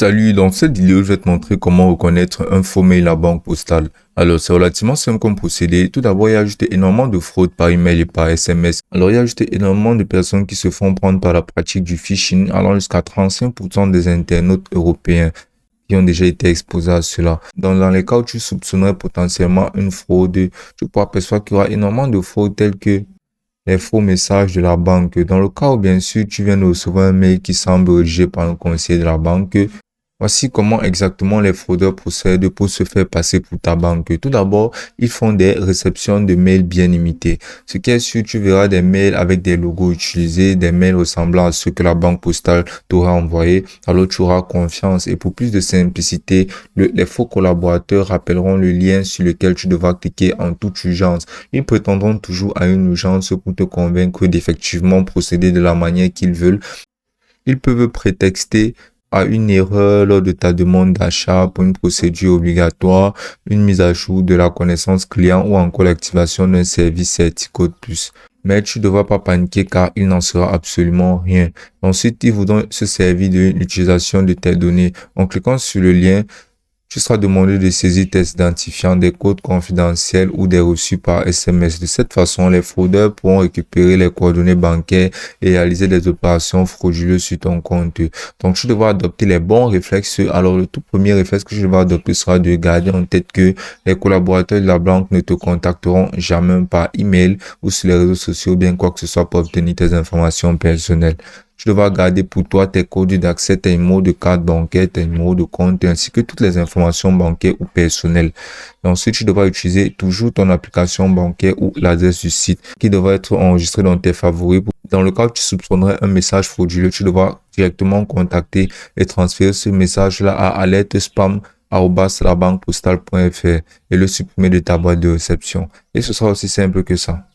Salut, dans cette vidéo, je vais te montrer comment reconnaître un faux mail à banque postale. Alors, c'est relativement simple comme procédé. Tout d'abord, il y a juste énormément de fraudes par email et par SMS. Alors, il y a juste énormément de personnes qui se font prendre par la pratique du phishing, allant jusqu'à 35% des internautes européens qui ont déjà été exposés à cela. Dans les cas où tu soupçonnerais potentiellement une fraude, tu pourras percevoir qu'il y aura énormément de fraudes telles que les faux messages de la banque. Dans le cas où, bien sûr, tu viens de recevoir un mail qui semble rédigé par un conseiller de la banque, voici comment exactement les fraudeurs procèdent pour se faire passer pour ta banque. Tout d'abord, ils font des réceptions de mails bien imités. Ce qui est sûr, tu verras des mails avec des logos utilisés, des mails ressemblant à ceux que la banque postale t'aura envoyés. Alors tu auras confiance. Et pour plus de simplicité, les faux collaborateurs rappelleront le lien sur lequel tu devras cliquer en toute urgence. Ils prétendront toujours à une urgence pour te convaincre d'effectivement procéder de la manière qu'ils veulent. Ils peuvent prétexter à une erreur lors de ta demande d'achat pour une procédure obligatoire, une mise à jour de la connaissance client ou encore l'activation d'un service CertiCode Plus. Mais tu ne devras pas paniquer car il n'en sera absolument rien. Ensuite, ils voudront se servir de l'utilisation de tes données. En cliquant sur le lien, tu seras demandé de saisir tes identifiants, des codes confidentiels ou des reçus par SMS. De cette façon, les fraudeurs pourront récupérer les coordonnées bancaires et réaliser des opérations frauduleuses sur ton compte. Donc, tu devras adopter les bons réflexes. Alors, le tout premier réflexe que je devrais adopter sera de garder en tête que les collaborateurs de la banque ne te contacteront jamais par email ou sur les réseaux sociaux, bien quoi que ce soit pour obtenir tes informations personnelles. Tu devras garder pour toi tes codes d'accès, tes numéros de carte bancaire, tes numéros de compte, ainsi que toutes les informations bancaires ou personnelles. Et ensuite, tu devras utiliser toujours ton application bancaire ou l'adresse du site qui devra être enregistrée dans tes favoris. Dans le cas où tu soupçonnerais un message frauduleux, tu devras directement contacter et transférer ce message-là à alerte_spam@labanquepostale.fr et le supprimer de ta boîte de réception. Et ce sera aussi simple que ça.